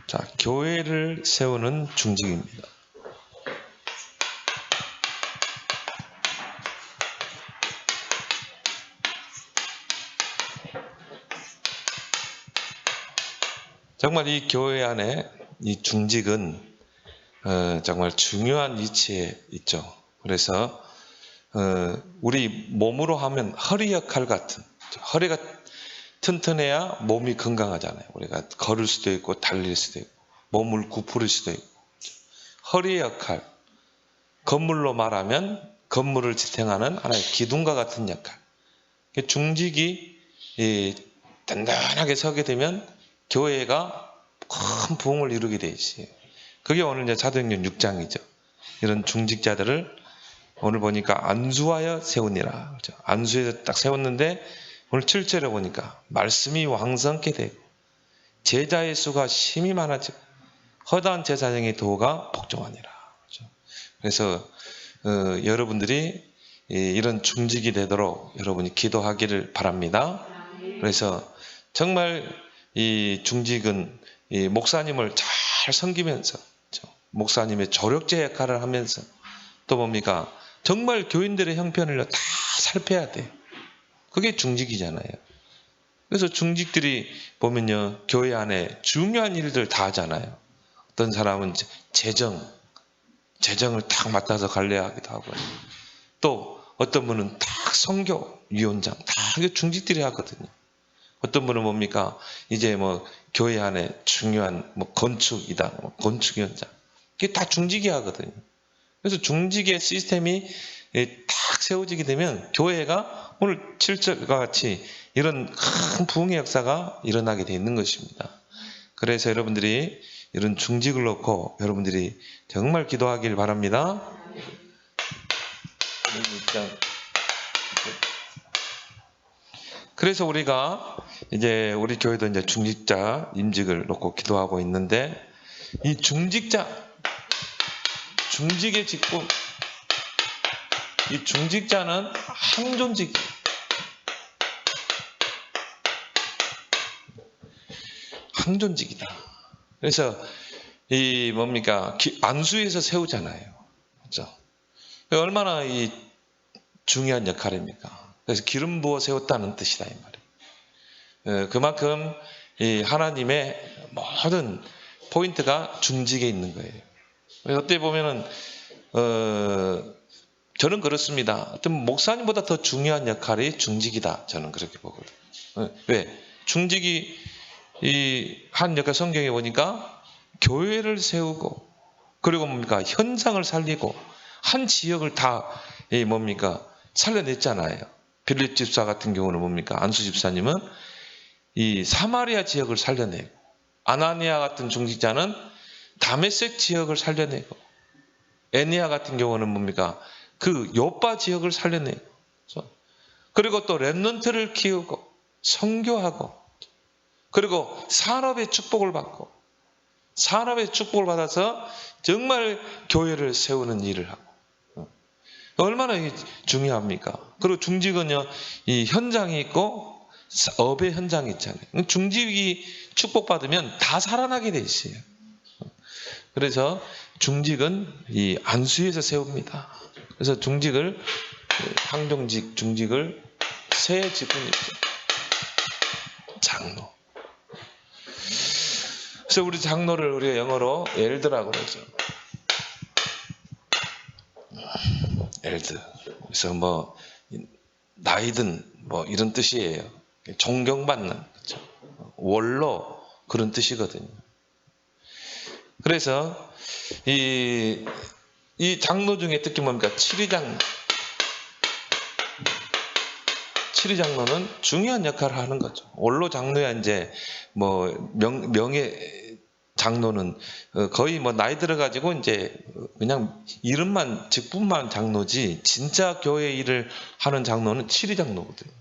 자, 교회를 세우는 중직입니다. 정말 이 교회 안에 이 중직은 정말 중요한 위치에 있죠. 그래서 우리 몸으로 하면 허리 역할 같은, 허리가 튼튼해야 몸이 건강하잖아요. 우리가 걸을 수도 있고 달릴 수도 있고 몸을 구부릴 수도 있고. 허리의 역할, 건물로 말하면 건물을 지탱하는 하나의 기둥과 같은 역할. 중직이 단단하게 서게 되면 교회가 큰 부흥을 이루게 돼 있어요. 그게 오늘 이제 사도행전 6장이죠. 이런 중직자들을 오늘 보니까 안수하여 세우니라. 그렇죠? 안수에서 딱 세웠는데 오늘 7절에 보니까 말씀이 왕성케 되고 제자의 수가 심히 많아지고 허다한 제사장의 도가 복종하니라. 그렇죠? 그래서 여러분들이 이런 중직이 되도록 여러분이 기도하기를 바랍니다. 그래서 정말 이 중직은 이 목사님을 잘 섬기면서 목사님의 조력제 역할을 하면서 또 뭡니까? 정말 교인들의 형편을 다 살펴야 돼. 그게 중직이잖아요. 그래서 중직들이 보면요, 교회 안에 중요한 일들 다 하잖아요. 어떤 사람은 재정을 딱 맡아서 관리하기도 하고요. 또 어떤 분은 딱 선교위원장 다 이게 중직들이 하거든요. 어떤 분은 뭡니까? 이제 뭐 교회 안에 중요한 뭐 건축이다, 건축위원장 이게 다 중직이 하거든요. 그래서 중직의 시스템이 딱 세워지게 되면 교회가 오늘 7절과 같이 이런 큰 부흥의 역사가 일어나게 되어 있는 것입니다. 그래서 여러분들이 이런 중직을 놓고 여러분들이 정말 기도하길 바랍니다. 그래서 우리가 이제 우리 교회도 이제 중직자 임직을 놓고 기도하고 있는데 이 중직의 직분, 이 중직자는 항존직, 항존직이다. 그래서 이 뭡니까? 안수에서 세우잖아요. 그렇죠? 얼마나 이 중요한 역할입니까? 그래서 기름 부어 세웠다는 뜻이다 이 말이에요. 그만큼 이 하나님의 모든 포인트가 중직에 있는 거예요. 어떻게 보면은 저는 그렇습니다. 어떤 목사님보다 더 중요한 역할이 중직이다. 저는 그렇게 보거든요. 왜? 중직이 한 역할 성경에 보니까 교회를 세우고 그리고 뭡니까? 현장을 살리고 한 지역을 다 뭡니까? 살려냈잖아요. 빌립 집사 같은 경우는 뭡니까? 안수 집사님은 이 사마리아 지역을 살려내고 아나니아 같은 중직자는 다메섹 지역을 살려내고 애니아 같은 경우는 뭡니까? 그 요빠 지역을 살려내고 그리고 또 렘넌트를 키우고 선교하고 그리고 산업의 축복을 받고 산업의 축복을 받아서 정말 교회를 세우는 일을 하고 얼마나 중요합니까? 그리고 중직은요, 이 현장이 있고 업의 현장이 있잖아요. 중직이 축복받으면 다 살아나게 돼 있어요. 그래서 중직은 이 안수에서 세웁니다. 그래서 중직을 항종직, 중직을 세 직분이 있죠. 장로. 그래서 우리 장로를 우리가 영어로 엘드라고 그러죠. 엘드. 그래서 뭐 나이든 뭐 이런 뜻이에요. 존경받는, 그렇죠? 원로 그런 뜻이거든요. 그래서 이 장로 중에 특히 뭡니까? 칠위장로는 중요한 역할을 하는 거죠. 원로 장로야 이제 뭐 명예 장로는 거의 뭐 나이 들어가지고 이제 그냥 이름만 직분만 장로지 진짜 교회 일을 하는 장로는 칠위장로거든요.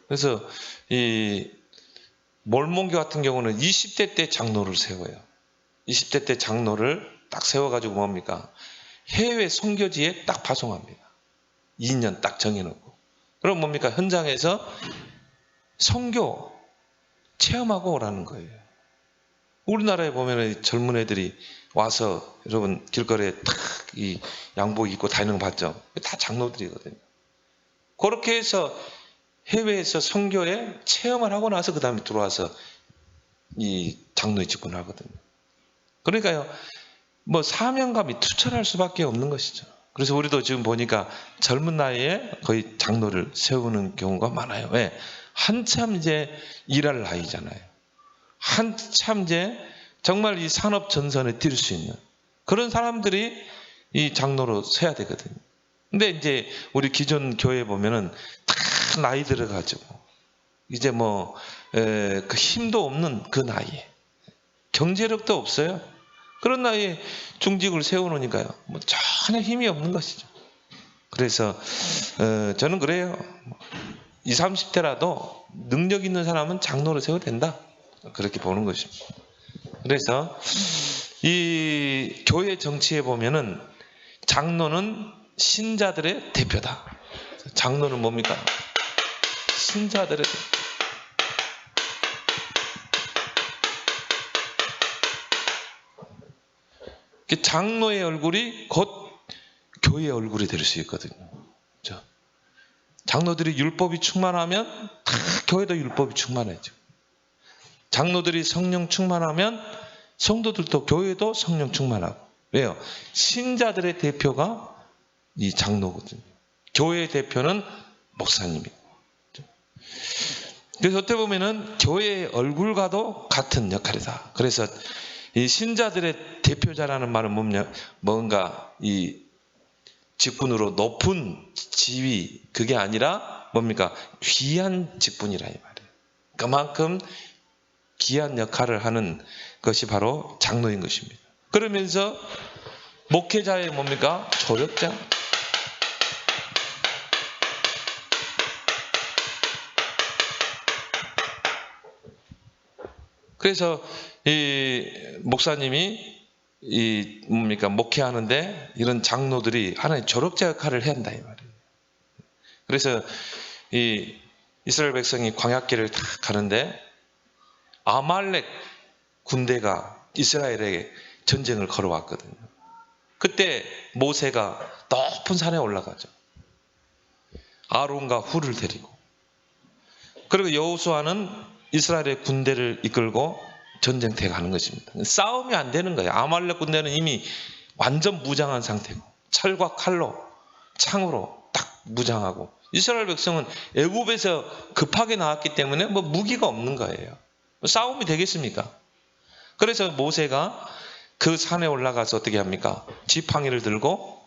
그래서 이 몰몬교 같은 경우는 20대 때 장로를 세워요. 20대 때 장로를 딱 세워가지고 뭡니까? 해외 선교지에 딱 파송합니다. 2년 딱 정해놓고. 그럼 뭡니까? 현장에서 선교 체험하고 오라는 거예요. 우리나라에 보면 젊은 애들이 와서 여러분 길거리에 탁 이 양복 입고 다니는 거 봤죠? 다 장로들이거든요. 그렇게 해서 해외에서 선교에 체험을 하고 나서 그 다음에 들어와서 이 장로에 직분을 하거든요. 그러니까요, 뭐 사명감이 투철할 수밖에 없는 것이죠. 그래서 우리도 지금 보니까 젊은 나이에 거의 장로를 세우는 경우가 많아요. 왜? 한참 이제 일할 나이잖아요. 한참 이제 정말 이 산업 전선에 뛸 수 있는 그런 사람들이 이 장로로 서야 되거든요. 근데 이제 우리 기존 교회 보면은 다 나이 들어가지고 이제 뭐 그 힘도 없는 그 나이에 경제력도 없어요. 그런 나이에 중직을 세워놓으니까요, 뭐 전혀 힘이 없는 것이죠. 그래서 저는 그래요. 20, 30대라도 능력 있는 사람은 장로로 세워도 된다. 그렇게 보는 것입니다. 그래서 이 교회 정치에 보면은 장로는 신자들의 대표다. 장로는 뭡니까? 신자들의 대표. 장로의 얼굴이 곧 교회의 얼굴이 될 수 있거든요. 그렇죠? 장로들이 율법이 충만하면 다 교회도 율법이 충만해져. 장로들이 성령 충만하면 성도들도 교회도 성령 충만하고. 왜요? 신자들의 대표가 이 장로거든요. 교회의 대표는 목사님이고. 그래서 어떻게 보면은 교회의 얼굴과도 같은 역할이다. 그래서 이 신자들의 대표자라는 말은 뭔가 이 직분으로 높은 지위, 그게 아니라 뭡니까? 귀한 직분이라 이 말이에요. 그만큼 귀한 역할을 하는 것이 바로 장로인 것입니다. 그러면서 목회자의 뭡니까? 조력자. 그래서 이 목사님이 이 뭡니까? 목회하는데 이런 장로들이 하나의 조력자 역할을 해야 한다 이 말이에요. 그래서 이 이스라엘 백성이 광야길을 딱 가는데 아말렉 군대가 이스라엘에게 전쟁을 걸어왔거든요. 그때 모세가 높은 산에 올라가죠. 아론과 훌을 데리고. 그리고 여호수아는 이스라엘의 군대를 이끌고 전쟁터에 가는 것입니다. 싸움이 안 되는 거예요. 아말렉 군대는 이미 완전 무장한 상태고 철과 칼로 창으로 딱 무장하고, 이스라엘 백성은 애굽에서 급하게 나왔기 때문에 뭐 무기가 없는 거예요. 싸움이 되겠습니까? 그래서 모세가 그 산에 올라가서 어떻게 합니까? 지팡이를 들고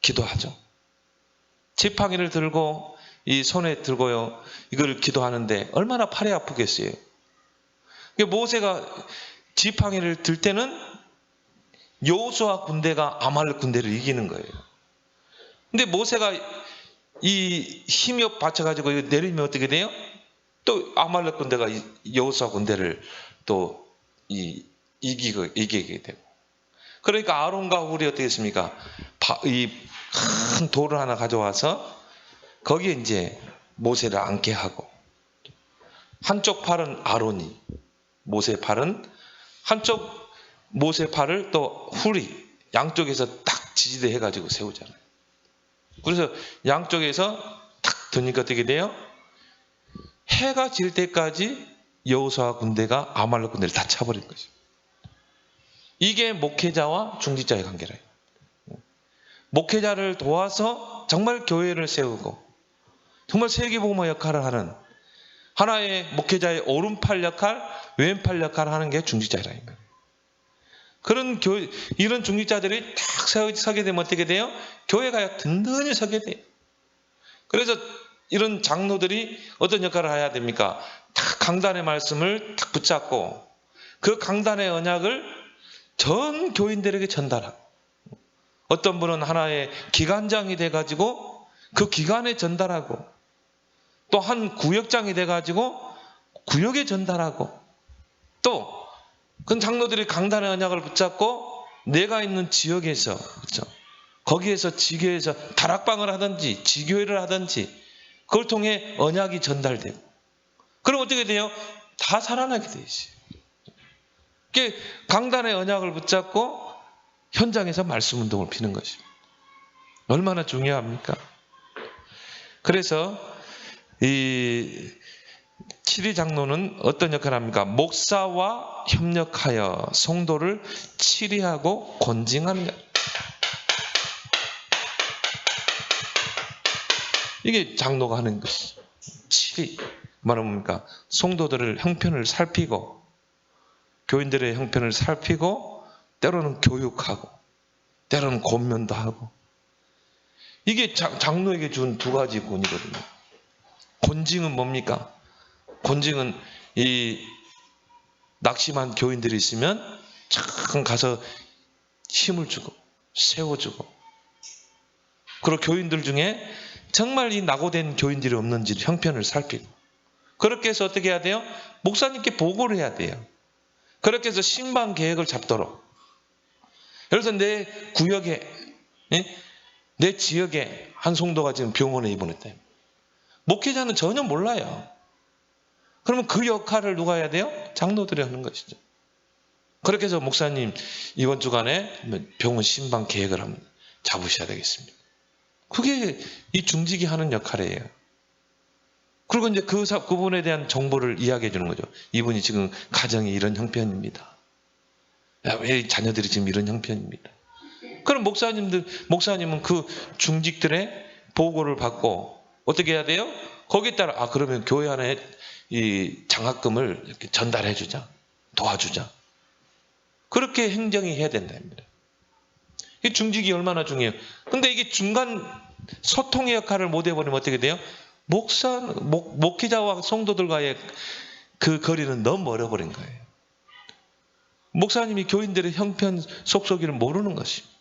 기도하죠. 지팡이를 들고 이 손에 들고요, 이걸 기도하는데 얼마나 팔이 아프겠어요. 모세가 지팡이를 들 때는 여호수아 군대가 아말렉 군대를 이기는 거예요. 근데 모세가 이 힘이 받쳐가지고 내리면 어떻게 돼요? 또 아말렉 군대가 여호수아 군대를 또 이기게 되고. 그러니까 아론과 훌이 어떻게 했습니까? 이 큰 돌을 하나 가져와서 거기에 이제 모세를 앉게 하고, 한쪽 팔은 아론이, 모세 팔은 한쪽, 모세 팔을 또 훌이 양쪽에서 딱 지지대 해가지고 세우잖아요. 그래서 양쪽에서 탁 드니까 어떻게 돼요? 해가 질 때까지 여호수아 군대가 아말렉 군대를 다 차버린 거죠. 이게 목회자와 중직자의 관계래요. 목회자를 도와서 정말 교회를 세우고 정말 세계복음화 역할을 하는 하나의 목회자의 오른팔 역할, 왼팔 역할을 하는 게 중직자라 이 말이에요. 그런 이런 중직자들이 딱 서게 되면 어떻게 돼요? 교회가 든든히 서게 돼요. 그래서 이런 장로들이 어떤 역할을 해야 됩니까? 딱 강단의 말씀을 딱 붙잡고 그 강단의 언약을 전 교인들에게 전달하고, 어떤 분은 하나의 기관장이 돼가지고 그 기관에 전달하고, 또 한 구역장이 돼가지고 구역에 전달하고, 또 그 장로들이 강단의 언약을 붙잡고 내가 있는 지역에서, 그렇죠? 거기에서 지교에서 다락방을 하든지 지교회를 하든지 그걸 통해 언약이 전달되고, 그럼 어떻게 돼요? 다 살아나게 돼 있어요. 그게 강단의 언약을 붙잡고 현장에서 말씀 운동을 피는 것입니다. 얼마나 중요합니까? 그래서 이 7위 장로는 어떤 역할을 합니까? 목사와 협력하여 성도를 치리하고 권징하는 것. 이게 장로가 하는 것이죠. 치리. 말은 뭡니까? 성도들을 형편을 살피고, 교인들의 형편을 살피고, 때로는 교육하고, 때로는 권면도 하고. 이게 장로에게 준 두 가지 권이거든요. 권징은 뭡니까? 권징은 이 낙심한 교인들이 있으면 참 가서 힘을 주고 세워주고, 그리고 교인들 중에 정말 이 낙오된 교인들이 없는지 형편을 살피고, 그렇게 해서 어떻게 해야 돼요? 목사님께 보고를 해야 돼요. 그렇게 해서 신방 계획을 잡도록. 그래서 내 구역에, 내 지역에 한 성도가 지금 병원에 입원했다. 목회자는 전혀 몰라요. 그러면 그 역할을 누가 해야 돼요? 장로들이 하는 것이죠. 그렇게 해서 목사님 이번 주간에 병원 신방 계획을 한번 잡으셔야 되겠습니다. 그게 이 중직이 하는 역할이에요. 그리고 이제 그분에 대한 정보를 이야기해 주는 거죠. 이분이 지금 가정이 이런 형편입니다. 왜 자녀들이 지금 이런 형편입니다. 그럼 목사님은 그 중직들의 보고를 받고 어떻게 해야 돼요? 거기에 따라 그러면 교회 안에 이 장학금을 이렇게 전달해 주자, 도와주자. 그렇게 행정이 해야 된답니다. 이 중직이 얼마나 중요해요. 근데 이게 중간 소통의 역할을 못 해버리면 어떻게 돼요? 목회자와 성도들과의 그 거리는 너무 멀어버린 거예요. 목사님이 교인들의 형편 속속이를 모르는 것입니다.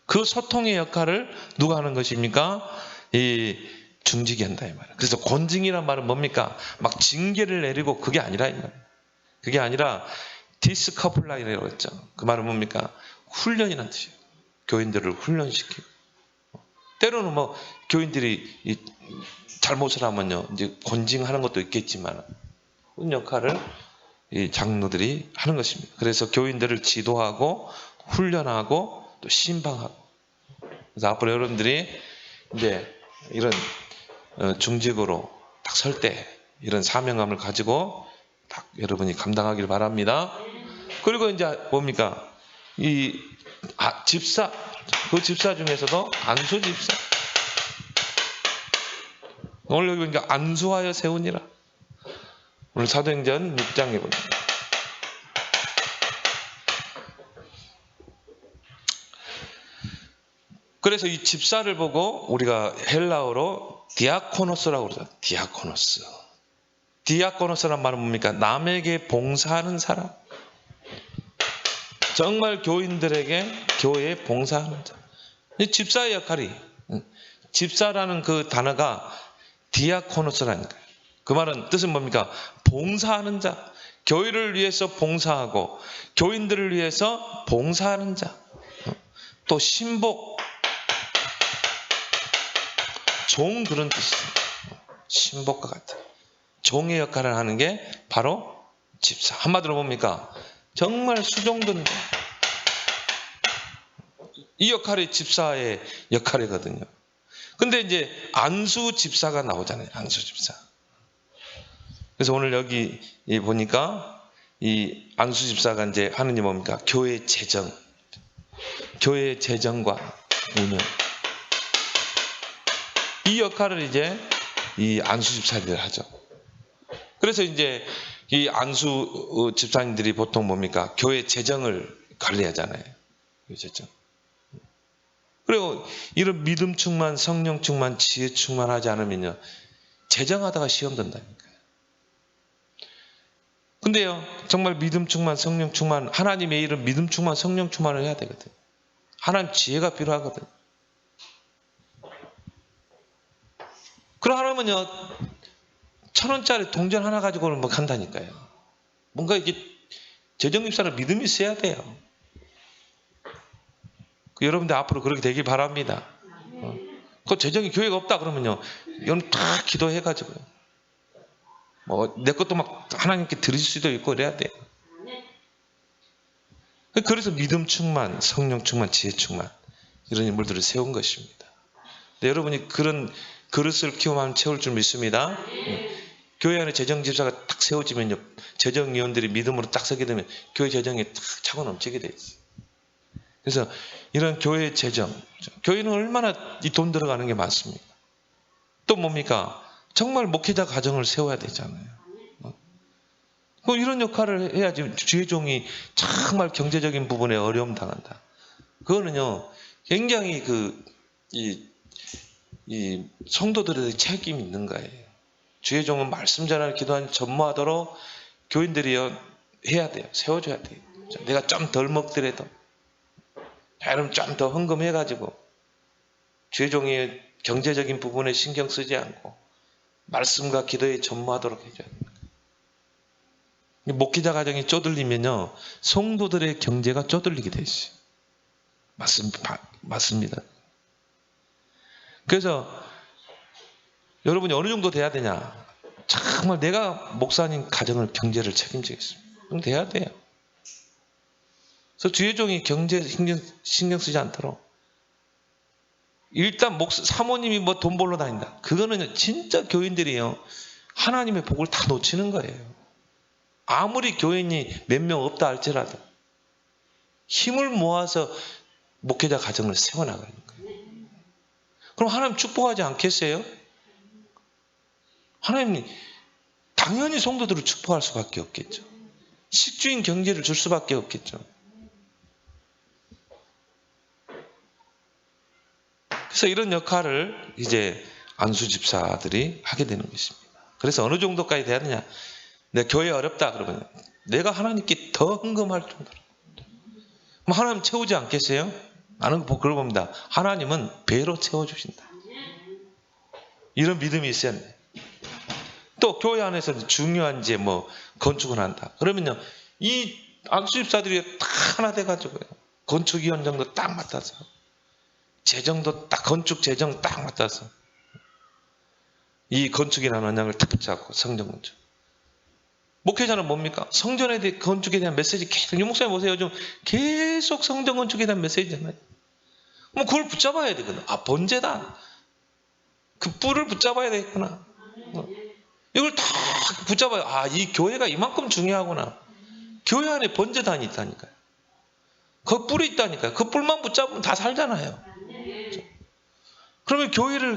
그 소통의 역할을 누가 하는 것입니까? 이 중직이 한다 이 말이에요. 그래서 권징이란 말은 뭡니까? 막 징계를 내리고 그게 아니라 이 말이에요. 그게 아니라 디스커플라이라고 했죠. 그 말은 뭡니까? 훈련이라는 뜻이에요. 교인들을 훈련시키고. 때로는 뭐 교인들이 잘못을 하면요, 이제 권징하는 것도 있겠지만 그런 역할을 이 장로들이 하는 것입니다. 그래서 교인들을 지도하고 훈련하고 또 신방하고. 그래서 앞으로 여러분들이 이제 이런 중직으로 딱 설 때 이런 사명감을 가지고 딱 여러분이 감당하길 바랍니다. 그리고 이제 뭡니까? 이 집사, 그 집사 중에서도 안수 집사. 오늘 여기 보니까 안수하여 세우니라. 오늘 사도행전 6장에 보니까. 그래서 이 집사를 보고 우리가 헬라어로 디아코노스라고 그러죠. 디아코노스. 디아코노스란 말은 뭡니까? 남에게 봉사하는 사람. 정말 교인들에게 교회에 봉사하는 자. 이 집사의 역할이, 집사라는 그 단어가 디아코노스라는 거예요. 그 말은 뜻은 뭡니까? 봉사하는 자. 교회를 위해서 봉사하고 교인들을 위해서 봉사하는 자. 또 신복, 종, 그런 뜻입니다. 신복과 같은 종의 역할을 하는 게 바로 집사. 한마디로 뭡니까? 정말 수종든 이 역할이 집사의 역할이거든요. 근데 이제 안수 집사가 나오잖아요. 안수 집사. 그래서 오늘 여기 보니까 이 안수 집사가 이제 하는 게 뭡니까? 교회 재정, 교회 재정과 운영. 이 역할을 이제 이 안수 집사들이 하죠. 그래서 이제 이 안수 집사님들이 보통 뭡니까? 교회 재정을 관리하잖아요. 교회 재정. 그리고 이런 믿음 충만, 성령 충만, 지혜 충만하지 않으면요, 재정하다가 시험 든다니까요. 근데요, 정말 믿음 충만, 성령 충만, 하나님의 이런 믿음 충만, 성령 충만을 해야 되거든요. 하나님 지혜가 필요하거든요. 그러려면요, 1,000원짜리 동전 하나 가지고는 뭐 간다니까요. 뭔가 이게 재정입사를 믿음이 있어야 돼요. 여러분들 앞으로 그렇게 되길 바랍니다. 그 재정이 교회가 없다 그러면요, 이건 다 기도해가지고요. 뭐 내 것도 막 하나님께 드릴 수도 있고 이래야 돼요. 그래서 믿음 충만, 성령 충만, 지혜 충만 이런 인물들을 세운 것입니다. 네, 여러분이 그런 그릇을 키우면 채울 줄 믿습니다. 교회 안에 재정집사가 딱 세워지면요, 재정위원들이 믿음으로 딱 서게 되면 교회 재정이 탁 차고 넘치게 돼 있어요. 그래서 이런 교회 재정, 교회는 얼마나 이 돈 들어가는 게 많습니까? 또 뭡니까? 정말 목회자 가정을 세워야 되잖아요. 뭐 이런 역할을 해야지. 주의 종이 정말 경제적인 부분에 어려움 당한다. 그거는요, 굉장히 이 성도들의 책임이 있는 거예요. 주의 종은 말씀 전하는 기도하는 전무하도록 교인들이 해야 돼요. 세워줘야 돼요. 내가 좀 덜 먹더라도 여러분 좀 더 헌금해가지고 주의 종이 경제적인 부분에 신경 쓰지 않고 말씀과 기도에 전무하도록 해줘야 됩니다. 목회자 가정이 쪼들리면요, 성도들의 경제가 쪼들리게 돼 있어요. 맞습니다. 그래서 여러분이 어느 정도 돼야 되냐? 정말 내가 목사님 가정을 경제를 책임지겠습니다. 그럼 돼야 돼요. 그래서 주의 종이 경제에 신경 쓰지 않도록 일단 사모님이 뭐 돈 벌러 다닌다. 그거는 진짜 교인들이요, 하나님의 복을 다 놓치는 거예요. 아무리 교인이 몇 명 없다 할지라도 힘을 모아서 목회자 가정을 세워나가는 거예요. 그럼 하나님 축복하지 않겠어요? 하나님이 당연히 성도들을 축복할 수밖에 없겠죠. 식주인 경제를 줄 수밖에 없겠죠. 그래서 이런 역할을 이제 안수 집사들이 하게 되는 것입니다. 그래서 어느 정도까지 돼야 되냐? 내 교회 어렵다 그러면 내가 하나님께 더 헌금할 정도로. 그럼 하나님 채우지 않겠어요? 나는 그걸 봅니다. 하나님은 배로 채워주신다. 이런 믿음이 있어야 돼. 또 교회 안에서 중요한 이제 뭐 건축을 한다. 그러면요, 이 안수 집사들이 다 하나 돼가지고요, 건축위원장도 딱 맡아서, 재정도 딱, 건축 재정 딱 맡아서 이 건축이라는 언약을 딱 붙잡고 성전 건축. 목회자는 뭡니까? 성전에 대해, 건축에 대한 메시지 계속, 유 목사님 보세요. 요즘 계속 성전 건축에 대한 메시지잖아요. 뭐 그걸 붙잡아야 되거든. 아, 번제다. 그 뿔을 붙잡아야 되겠구나. 이걸 다 붙잡아요. 아, 이 교회가 이만큼 중요하구나. 교회 안에 번제단이 있다니까요. 그 뿔이 있다니까요. 그 뿔만 붙잡으면 다 살잖아요. 그러면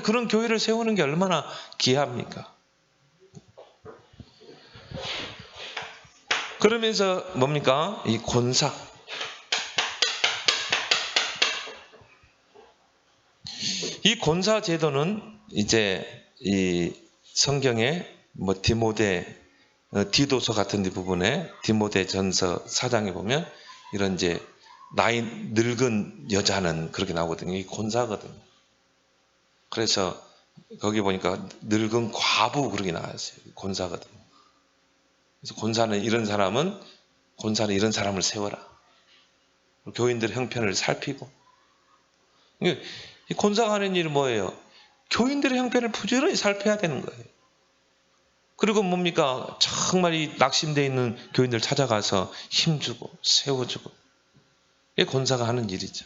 그런 교회를 세우는 게 얼마나 귀합니까? 그러면서 뭡니까? 이 권사. 이 권사 제도는 이제 이 성경에 뭐 디도서 같은 데 부분에 디모데 전서 4장에 보면 이런 이제 나이 늙은 여자는 그렇게 나오거든요. 이 권사거든요. 그래서 거기 보니까 늙은 과부 그렇게 나왔어요. 권사거든요. 그래서 권사는 이런 사람을 세워라. 교인들 형편을 살피고. 이 권사가 하는 일은 뭐예요? 교인들의 형편을 부지런히 살펴야 되는 거예요. 그리고 뭡니까? 정말 이 낙심되어 있는 교인들 찾아가서 힘주고 세워주고. 이게 권사가 하는 일이죠.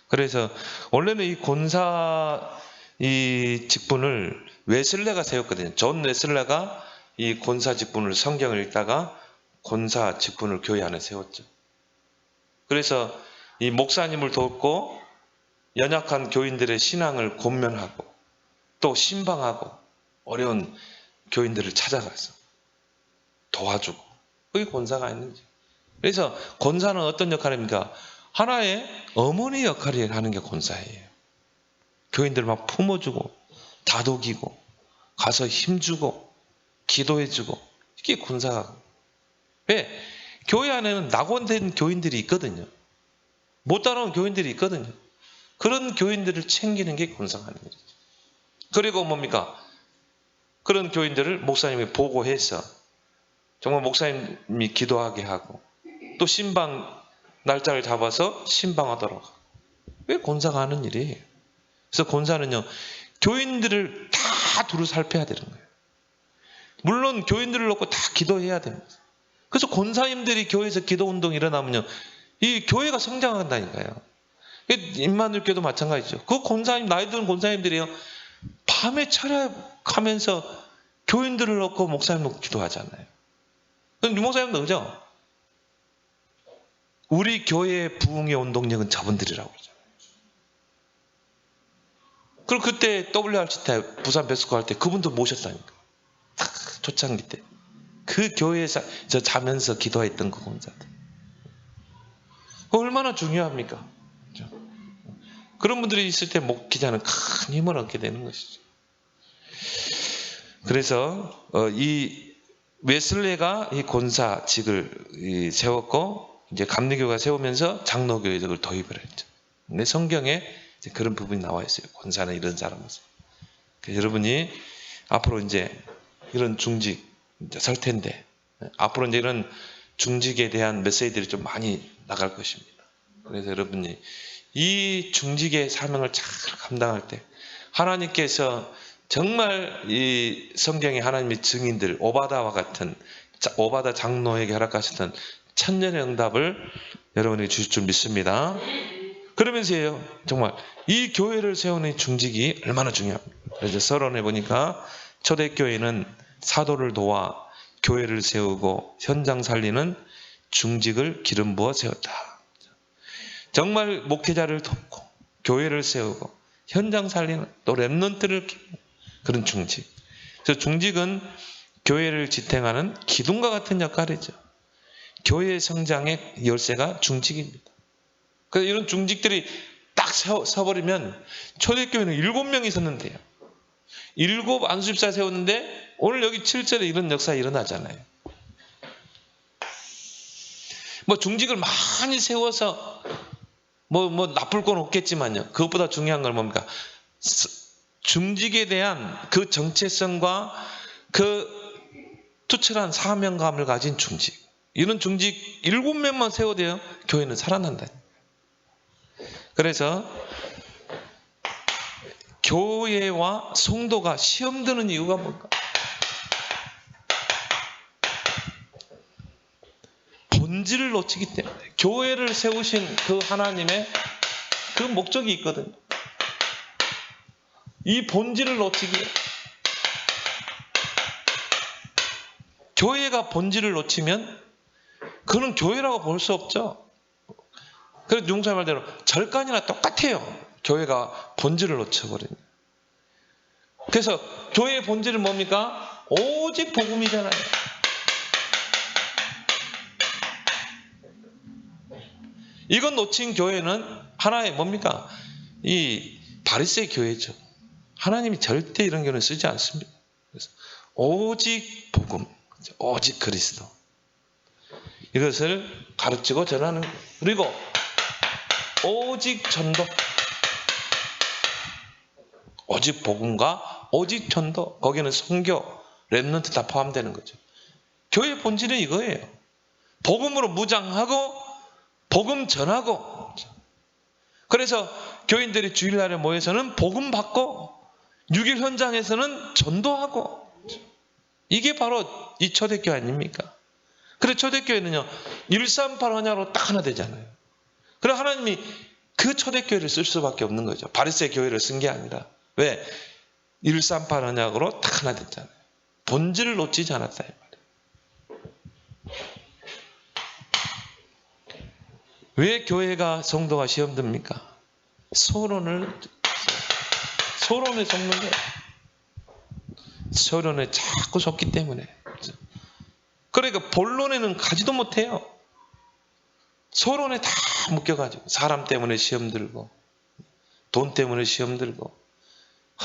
그래서 원래는 이 권사 이 직분을 웨슬레가 세웠거든요. 존 웨슬레가 이 권사 직분을, 성경을 읽다가 권사 직분을 교회 안에 세웠죠. 그래서 이 목사님을 돕고 연약한 교인들의 신앙을 권면하고 또 신방하고 어려운 교인들을 찾아가서 도와주고, 그게 권사가 있는지. 그래서 권사는 어떤 역할입니까? 하나의 어머니 역할을 하는 게 권사예요. 교인들 막 품어주고 다독이고 가서 힘주고 기도해주고, 이게 권사가. 왜? 교회 안에는 낙원된 교인들이 있거든요. 못 따라온 교인들이 있거든요. 그런 교인들을 챙기는 게 권사가 하는 일이죠. 그리고 뭡니까? 그런 교인들을 목사님이 보고해서 정말 목사님이 기도하게 하고 또 신방 날짜를 잡아서 신방하도록 하고. 왜 권사가 하는 일이에요? 그래서 권사는요, 교인들을 다 두루 살펴야 되는 거예요. 물론 교인들을 놓고 다 기도해야 됩니다. 그래서 권사님들이 교회에서 기도운동이 일어나면요, 이 교회가 성장한다니까요. 임마누엘교도 마찬가지죠. 그 권사님, 나이 드는 권사님들이요, 밤에 철학하면서 교인들을 넣고 목사님 넣고 기도하잖아요. 유목사님도 그죠? 우리 교회의 부흥의 원동력은 저분들이라고 그러잖아요. 그리고 그때 WRC 때 부산 배수고 할 때 그분도 모셨다니까. 초창기 때. 그 교회에서 저 자면서 기도했던 그 권사들. 얼마나 중요합니까? 그렇죠? 그런 분들이 있을 때 목기자는 큰 힘을 얻게 되는 것이죠. 그래서 이 웨슬레가 이 권사직을 세웠고, 이제 감리교가 세우면서 장로교회적을 도입을 했죠. 근데 성경에 이제 그런 부분이 나와 있어요. 권사는 이런 사람이죠. 여러분이 앞으로 이제 이런 중직 이제 설 텐데, 앞으로 이제 이런 중직에 대한 메시지들이 좀 많이 나갈 것입니다. 그래서 여러분이 이 중직의 사명을 잘 감당할 때 하나님께서 정말 이 성경에 하나님의 증인들, 오바다와 같은, 오바다 장로에게 허락하셨던 천년의 응답을 여러분이 주실 줄 믿습니다. 그러면서요, 정말 이 교회를 세우는 중직이 얼마나 중요합니까? 그래서 서론에 보니까 초대교회는 사도를 도와 교회를 세우고 현장 살리는 중직을 기름 부어 세웠다. 정말 목회자를 돕고 교회를 세우고 현장 살리는 또 렘넌트를 그런 중직. 그래서 중직은 교회를 지탱하는 기둥과 같은 역할이죠. 교회의 성장의 열쇠가 중직입니다. 그래서 이런 중직들이 딱 서버리면, 초대교회는 7명이 있었는데요, 7 안수집사 세웠는데 오늘 여기 7절에 이런 역사 일어나잖아요. 뭐 중직을 많이 세워서 뭐 나쁠 건 없겠지만요, 그것보다 중요한 건 뭡니까? 중직에 대한 그 정체성과 그 투철한 사명감을 가진 중직, 이런 중직 7명만 세워도요, 교회는 살아난다. 그래서 교회와 성도가 시험 드는 이유가 뭘까? 본질을 놓치기 때문에. 교회를 세우신 그 하나님의 그 목적이 있거든요. 이 본질을 놓치기에, 교회가 본질을 놓치면 그는 교회라고 볼 수 없죠. 그래서 용사의 말대로 절간이나 똑같아요. 교회가 본질을 놓쳐버리면. 그래서 교회의 본질은 뭡니까? 오직 복음이잖아요. 이건 놓친 교회는 하나의 뭡니까? 이 바리새의 교회죠. 하나님이 절대 이런 교회는 쓰지 않습니다. 그래서 오직 복음, 오직 그리스도, 이것을 가르치고 전하는 거예요. 그리고 오직 전도, 오직 복음과 오직 전도, 거기는 선교, 렘넌트 다 포함되는 거죠. 교회의 본질은 이거예요. 복음으로 무장하고 복음 전하고. 그래서 교인들이 주일날에 모여서는 복음 받고 6일 현장에서는 전도하고. 이게 바로 이 초대교회 아닙니까? 그래서 초대교회는요, 138 언약으로 딱 하나 되잖아요. 그래서 하나님이 그 초대교회를 쓸 수밖에 없는 거죠. 바리새 교회를 쓴 게 아니라. 왜? 138 언약으로 딱 하나 됐잖아요. 본질을 놓치지 않았다, 이 말이에요. 왜 교회가, 성도가 시험 듭니까? 소론에 속는 거예요. 소론에 자꾸 속기 때문에. 그러니까 본론에는 가지도 못해요. 소론에 다 묶여가지고, 사람 때문에 시험 들고, 돈 때문에 시험 들고,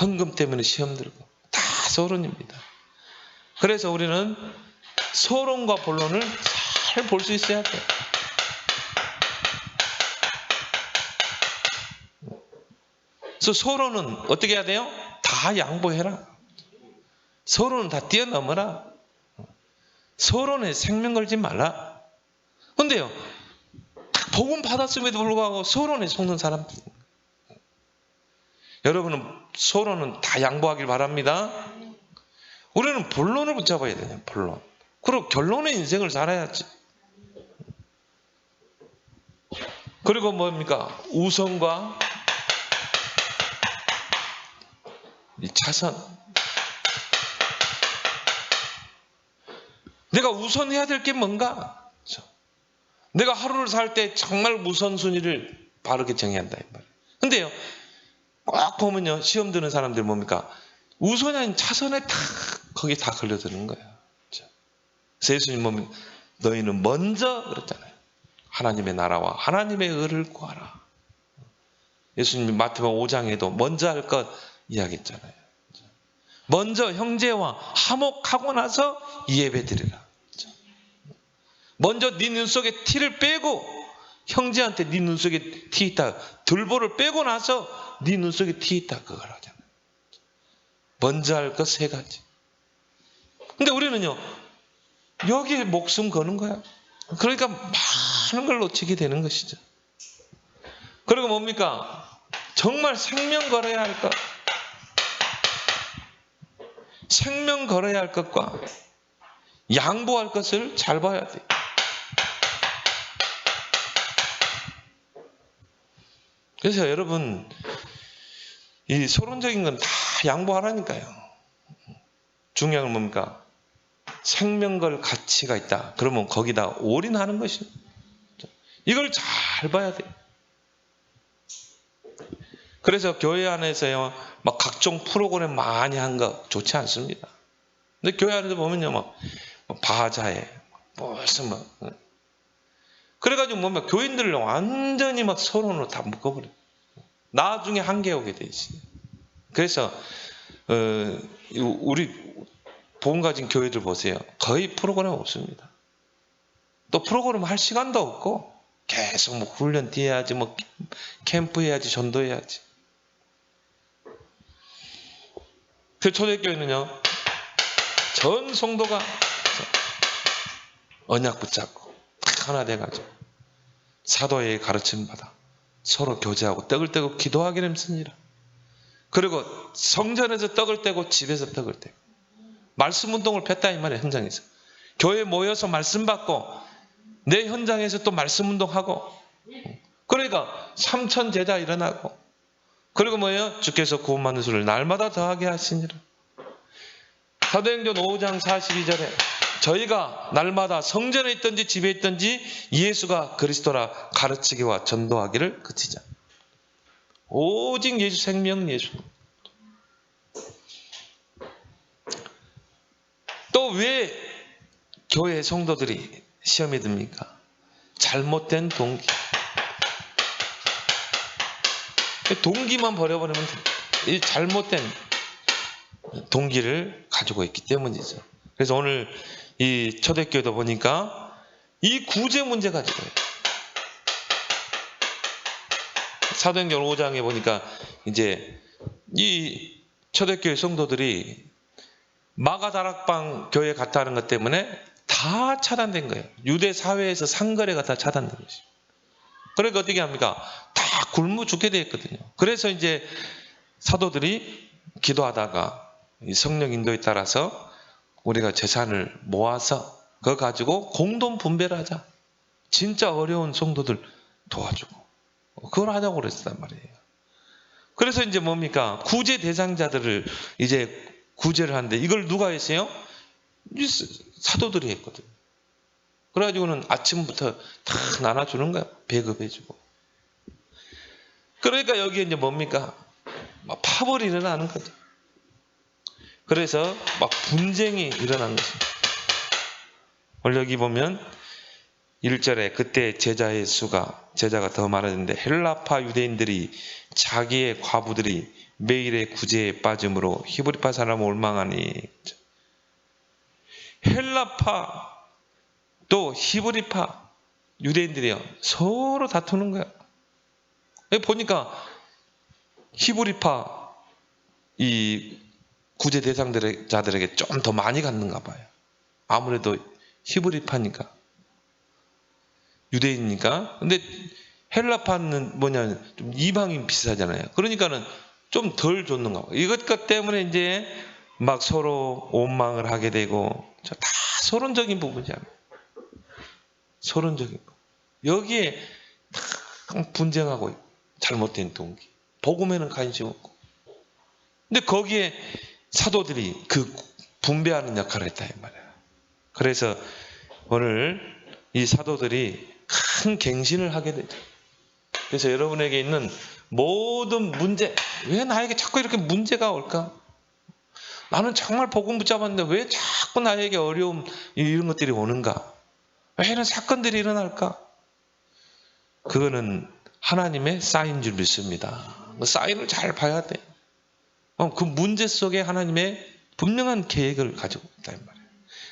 헌금 때문에 시험 들고, 다 소론입니다. 그래서 우리는 소론과 본론을 잘 볼 수 있어야 돼요. 그래서 소론은 어떻게 해야 돼요? 다 양보해라. 소론은 다 뛰어넘어라. 소론에 생명 걸지 말라. 근데요, 복음 받았음에도 불구하고 소론에 속는 사람들. 여러분은 소론은 다 양보하길 바랍니다. 우리는 본론을 붙잡아야 돼요. 본론. 그리고 결론의 인생을 살아야지. 그리고 뭡니까? 우선과 이 차선. 내가 우선해야 될 게 뭔가? 내가 하루를 살 때 정말 우선순위를 바르게 정해야 한다. 근데요, 꼭 보면요, 시험 드는 사람들 뭡니까? 우선이 아닌 차선에 탁, 거기 다 걸려드는 거예요. 그래서 예수님 보면 너희는 먼저 그랬잖아요. 하나님의 나라와 하나님의 의를 구하라. 예수님이 마태복음 5장에도 먼저 할 것 이야기했잖아요. 먼저 형제와 화목하고 나서 예배 드리라. 먼저 네 눈 속에 티를 빼고, 형제한테 네 눈 속에 티 있다, 들보를 빼고 나서 네 눈 속에 티 있다, 그걸 하잖아요. 먼저 할 것 세 가지. 근데 우리는요, 여기에 목숨 거는 거야. 그러니까 많은 걸 놓치게 되는 것이죠. 그리고 뭡니까? 정말 생명 걸어야 할 것, 생명 걸어야 할 것과 양보할 것을 잘 봐야 돼. 그래서 여러분, 이 서론적인 건 다 양보하라니까요. 중요한 건 뭡니까? 생명 걸 가치가 있다. 그러면 거기다 올인하는 것입니다. 이걸 잘 봐야 돼. 그래서 교회 안에서요, 막 각종 프로그램 많이 한 거 좋지 않습니다. 근데 교회 안에서 보면요, 막 바자회, 무슨 뭐, 그래가지고 뭡니까? 교인들을 완전히 막 서론으로 다 묶어버려. 나중에 한계 오게 돼 있어요. 그래서 우리 본 가진 교회들 보세요. 거의 프로그램 없습니다. 또 프로그램 할 시간도 없고 계속 뭐 훈련 뛰어야지, 뭐 캠프 해야지, 전도해야지. 그 초대교회는요, 전 성도가 언약 붙잡고 딱 하나 돼가지고 사도의 가르침 받아 서로 교제하고 떡을 떼고 기도하게 됨쓰니라. 그리고 성전에서 떡을 떼고 집에서 떡을 떼고 말씀 운동을 폈다 이 말이에요. 현장에서 교회 모여서 말씀 받고 내 현장에서 또 말씀 운동하고, 그러니까 3,000 제자 일어나고, 그리고 뭐예요? 주께서 구원받는 수를 날마다 더하게 하시니라. 사도행전 5장 42절에 저희가 날마다 성전에 있든지 집에 있든지 예수가 그리스도라 가르치기와 전도하기를 그치자. 오직 예수, 생명 예수. 또 왜 교회 성도들이 시험에 듭니까? 잘못된 동기. 동기만 버려버리면 이 잘못된 동기를 가지고 있기 때문이죠. 그래서 오늘 이 초대교회도 보니까 이 구제 문제 가지고요. 사도행전 5장에 보니까 이제 이 초대교회 성도들이 마가다락방 교회 갔다 하는 것 때문에 다 차단된 거예요. 유대 사회에서 상거래가 다 차단된 것이죠. 그러니까 어떻게 합니까? 다 굶어 죽게 되었거든요. 그래서 이제 사도들이 기도하다가 성령 인도에 따라서 우리가 재산을 모아서 그거 가지고 공동 분배를 하자. 진짜 어려운 성도들 도와주고. 그걸 하자고 그랬단 말이에요. 그래서 이제 뭡니까? 구제 대상자들을 이제 구제를 하는데 이걸 누가 했어요? 사도들이 했거든요. 그래가지고는 아침부터 다 나눠주는 거야. 배급해주고. 그러니까 여기에 이제 뭡니까? 막 파벌이 일어나는 거죠. 그래서 막 분쟁이 일어나는 것입니다. 오늘 여기 보면 1절에 그때 제자가 더 많았는데 헬라파 유대인들이 자기의 과부들이 매일의 구제에 빠짐으로 히브리파 사람을 올망하니, 헬라파 또 히브리파 유대인들이요 서로 다투는 거야. 보니까 히브리파 이 구제 대상자들에게 좀 더 많이 갔는가 봐요. 아무래도 히브리파니까, 유대인이니까. 근데 헬라파는 뭐냐, 좀 이방인 비슷하잖아요. 그러니까는 좀 덜 줬는가 봐요. 이것 때문에 이제 막 서로 원망을 하게 되고 다 서론적인 부분이잖아요. 서론적인 거. 여기에 다 분쟁하고 있고, 잘못된 동기. 복음에는 관심 없고. 근데 거기에 사도들이 그 분배하는 역할을 했다 이 말이야. 그래서 오늘 이 사도들이 큰 갱신을 하게 되죠. 그래서 여러분에게 있는 모든 문제, 왜 나에게 자꾸 이렇게 문제가 올까? 나는 정말 복음 붙잡았는데 왜 자꾸 나에게 어려움 이런 것들이 오는가? 왜 이런 사건들이 일어날까? 그거는 하나님의 사인인 줄 믿습니다. 그 사인을 잘 봐야 돼. 그 문제 속에 하나님의 분명한 계획을 가지고 있다 이 말이에요.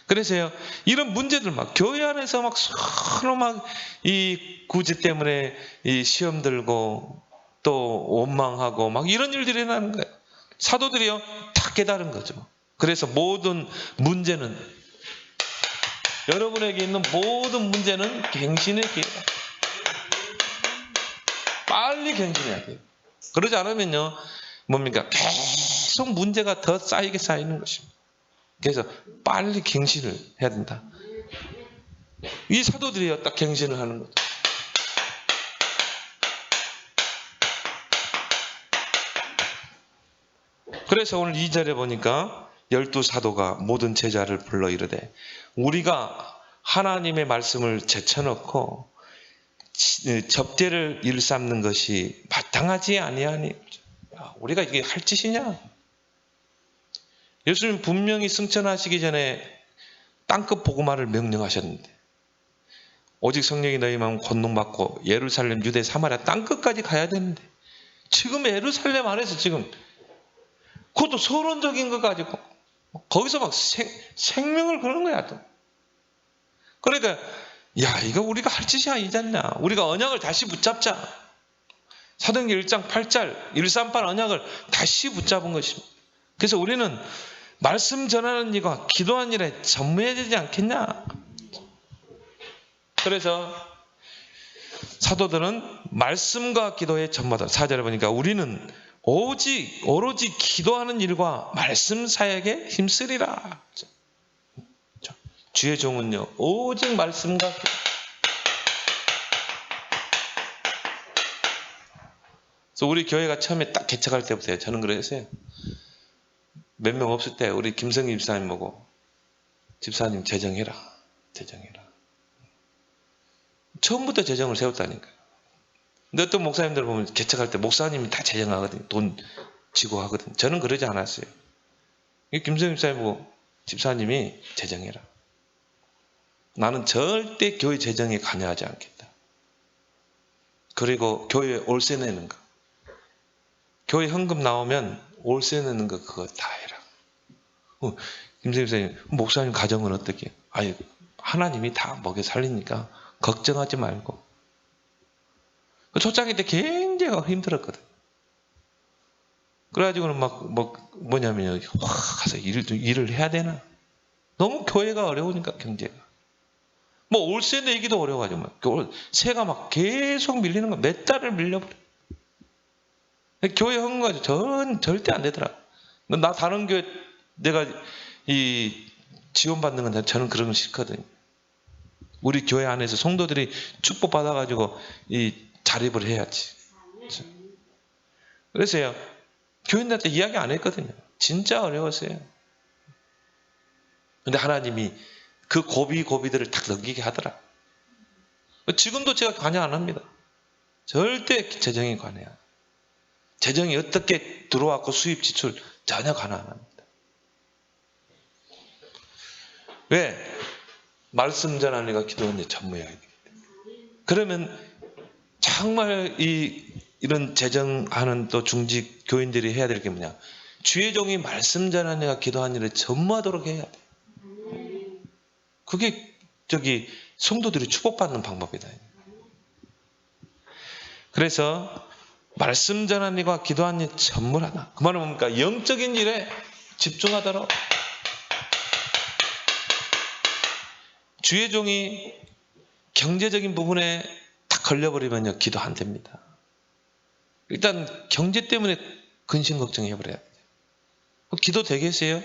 그래서요, 이런 문제들 막 교회 안에서 막 서로 막 이 구제 때문에 이 시험 들고 또 원망하고 막 이런 일들이 일어나는 거예요. 사도들이요 다 깨달은 거죠. 그래서 모든 문제는, 여러분에게 있는 모든 문제는 갱신의 기회다. 빨리 갱신해야 돼요. 그러지 않으면요 뭡니까? 계속 문제가 더 쌓이게 쌓이는 것입니다. 그래서 빨리 갱신을 해야 된다. 이 사도들이요 딱 갱신을 하는 거죠. 그래서 오늘 2절에 보니까 12사도가 모든 제자를 불러 이르되 우리가 하나님의 말씀을 제쳐놓고 접대를 일삼는 것이 마땅하지 아니하니. 우리가 이게 할 짓이냐? 예수님 분명히 승천하시기 전에 땅끝 복음화를 명령하셨는데 오직 성령이 너희 마음 권능받고 예루살렘, 유대, 사마리아 땅끝까지 가야 되는데 지금 예루살렘 안에서 지금 그것도 서론적인 거 가지고 거기서 막 생명을 거는 거야 또. 그러니까 야 이거 우리가 할 짓이 아니지 않냐. 우리가 언약을 다시 붙잡자. 사도행전 1장 8절 138 언약을 다시 붙잡은 것입니다. 그래서 우리는 말씀 전하는 일과 기도하는 일에 전무해야 되지 않겠냐. 그래서 사도들은 말씀과 기도에 전무하다. 4절에 보니까 우리는 오로지 기도하는 일과 말씀 사역에 힘쓰리라. 주의 종은요 오직 말씀과 기도. 그래서 우리 교회가 처음에 딱 개척할 때부터요 저는 그랬어요. 몇 명 없을 때 우리 김성희 집사님 보고 집사님 재정해라. 처음부터 재정을 세웠다니까요. 근데 어떤 목사님들 보면 개척할 때 목사님이 다 재정하거든요. 돈 지고 하거든요. 저는 그러지 않았어요. 김성희 집사님 보고 집사님이 재정해라. 나는 절대 교회 재정에 관여하지 않겠다. 그리고 교회 월세 내는 거. 교회 현금 나오면 월세 내는 거 그거 다 해라. 김성희 집사님, 목사님 가정은 어떻게? 아니, 하나님이 다 먹여 살리니까 걱정하지 말고. 초창기 때 굉장히 힘들었거든. 그래가지고는 뭐냐면요. 가서 일을 해야 되나? 너무 교회가 어려우니까 경제가. 월세 내기도 어려워가지고 세가 막 계속 밀리는 거. 몇 달을 밀려버려. 교회 헌금 가지고 절대 안 되더라. 나 다른 교회 내가 지원받는 건 저는 그런 거 싫거든요. 우리 교회 안에서 성도들이 축복 받아가지고 자립을 해야지. 그래서요 교인들한테 이야기 안 했거든요. 진짜 어려웠어요. 근데 하나님이 그 고비들을 딱 넘기게 하더라. 지금도 제가 관여 안 합니다. 절대 재정에 관여. 재정이 어떻게 들어왔고 수입 지출 전혀 관여 안 합니다. 왜? 말씀 전하는 이가 기도하는 데 전무해야 되기 때문에. 그러면 정말 이런 재정하는 또 중직 교인들이 해야 될 게 뭐냐? 주의 종이 말씀 전하는 이가 기도하는 일에 전무하도록 해야 돼. 그게 성도들이 축복받는 방법이다. 그래서 말씀 전하는 일과 기도하는 일 전무하다. 그 말은 뭡니까? 영적인 일에 집중하도록. 주의 종이 경제적인 부분에 딱 걸려버리면요 기도 안 됩니다. 일단 경제 때문에 근심 걱정해버려야 돼요. 기도 되겠어요?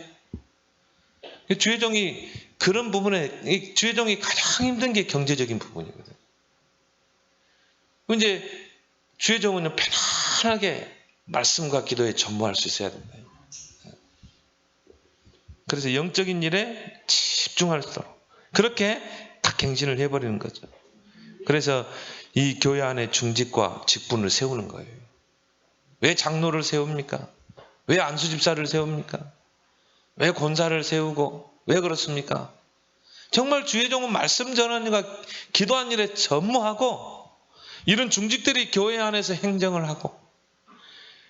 주의종이 그런 부분에 주의종이 가장 힘든 게 경제적인 부분이거든요. 이제 주의종은 편안하게 말씀과 기도에 전무할 수 있어야 된다. 그래서 영적인 일에 집중할 수 있도록 그렇게 딱 갱신을 해버리는 거죠. 그래서 이 교회 안에 중직과 직분을 세우는 거예요. 왜 장로를 세웁니까? 왜 안수집사를 세웁니까? 왜 권사를 세우고 왜 그렇습니까? 정말 주의 종은 말씀 전하는 일과 기도하는 일에 전무하고 이런 중직들이 교회 안에서 행정을 하고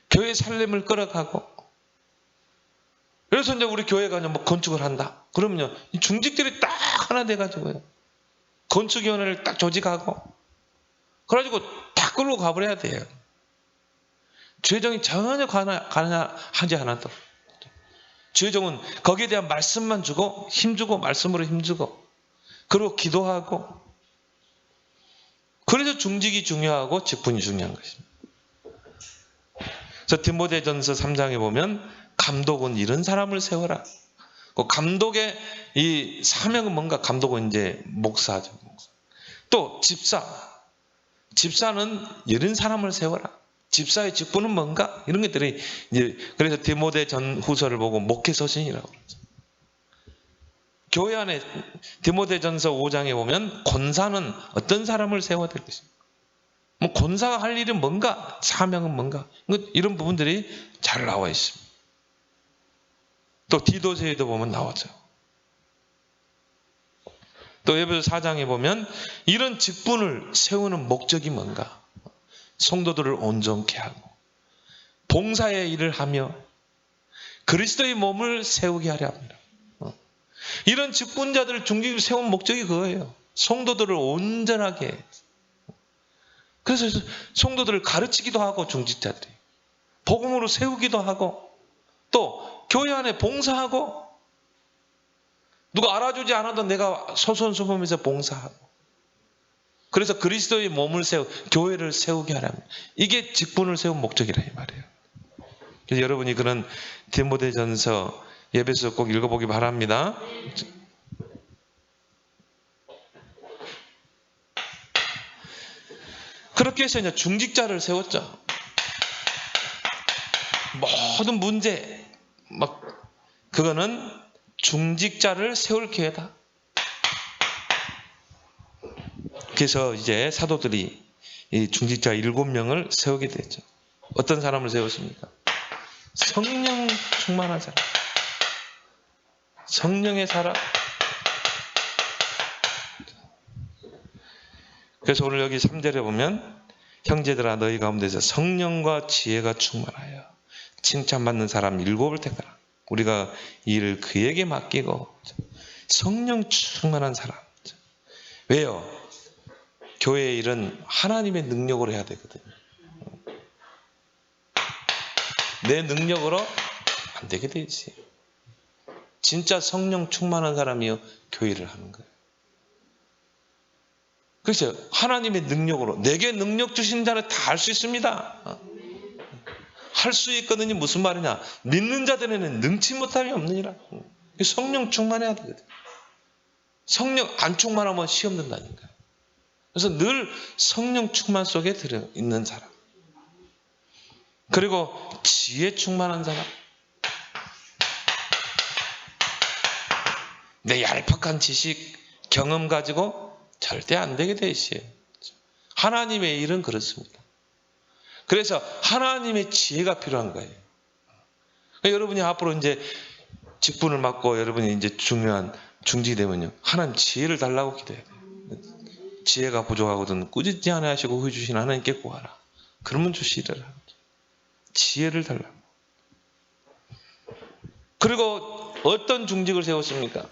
교회 살림을 끌어가고 그래서 이제 우리 교회가 뭐 건축을 한다. 그러면요 이 중직들이 딱 하나 돼가지고요 건축위원회를 딱 조직하고 그래가지고 딱 끌고 가버려야 돼요. 주의 종이 전혀 하지 않아도 주의 종은 거기에 대한 말씀만 주고 힘주고 말씀으로 힘주고 그리고 기도하고 그래서 중직이 중요하고 직분이 중요한 것입니다. 그래서 디모데전서 3장에 보면 감독은 이런 사람을 세워라. 그 감독의 이 사명은 뭔가? 감독은 이제 목사죠. 또 집사는 이런 사람을 세워라. 집사의 직분은 뭔가? 이런 것들이 이제 그래서 디모데전 후서를 보고 목회서신이라고 그러죠. 교회 안에 디모데전서 5장에 보면 권사는 어떤 사람을 세워야 될 것입니다. 뭐 권사가 할 일은 뭔가? 사명은 뭔가? 이런 부분들이 잘 나와 있습니다. 또 디도서에도 보면 나오죠. 또 에베소 4장에 보면 이런 직분을 세우는 목적이 뭔가? 성도들을 온전케 하고 봉사의 일을 하며 그리스도의 몸을 세우게 하려 합니다. 이런 직분자들을 중직을 세운 목적이 그거예요. 성도들을 온전하게. 그래서 성도들을 가르치기도 하고 중직자들이 복음으로 세우기도 하고 또 교회 안에 봉사하고 누가 알아주지 않아도 내가 소선수범해서 봉사하고 그래서 그리스도의 몸을 교회를 세우게 하라면 이게 직분을 세운 목적이라 이 말이에요. 그래서 여러분이 그런 디모데전서 예배서 꼭 읽어보기 바랍니다. 그렇게 해서 이제 중직자를 세웠죠. 모든 문제 그거는 중직자를 세울 기회다. 그래서 이제 사도들이 이 중직자 7명을 세우게 됐죠. 어떤 사람을 세웠습니까? 성령 충만한 사람. 성령의 사람. 그래서 오늘 여기 3절에 보면 형제들아 너희 가운데서 성령과 지혜가 충만하여 칭찬받는 사람 7을 택하라. 우리가 이 일을 그에게 맡기고 성령 충만한 사람. 왜요? 교회의 일은 하나님의 능력으로 해야 되거든요. 내 능력으로 안 되게 돼 있어요. 진짜 성령 충만한 사람이요 교회를 하는 거예요. 그래서 하나님의 능력으로 내게 능력 주신 자는 다 할 수 있습니다. 할 수 있거든요. 무슨 말이냐? 믿는 자들에는 능치 못함이 없느니라. 성령 충만해야 되거든요. 성령 안 충만하면 시험 든다니까요. 그래서 늘 성령 충만 속에 들어 있는 사람. 그리고 지혜 충만한 사람. 내 얄팍한 지식, 경험 가지고 절대 안 되게 돼 있어요. 하나님의 일은 그렇습니다. 그래서 하나님의 지혜가 필요한 거예요. 그러니까 여러분이 앞으로 이제 직분을 맡고 여러분이 이제 중요한 중직이 되면요. 하나님 지혜를 달라고 기도해야 돼요. 지혜가 부족하거든 꾸짖지 않아 하시고 후회 주신 하나님께 구하라. 그러면 주시리라. 지혜를 달라고. 그리고 어떤 중직을 세웠습니까?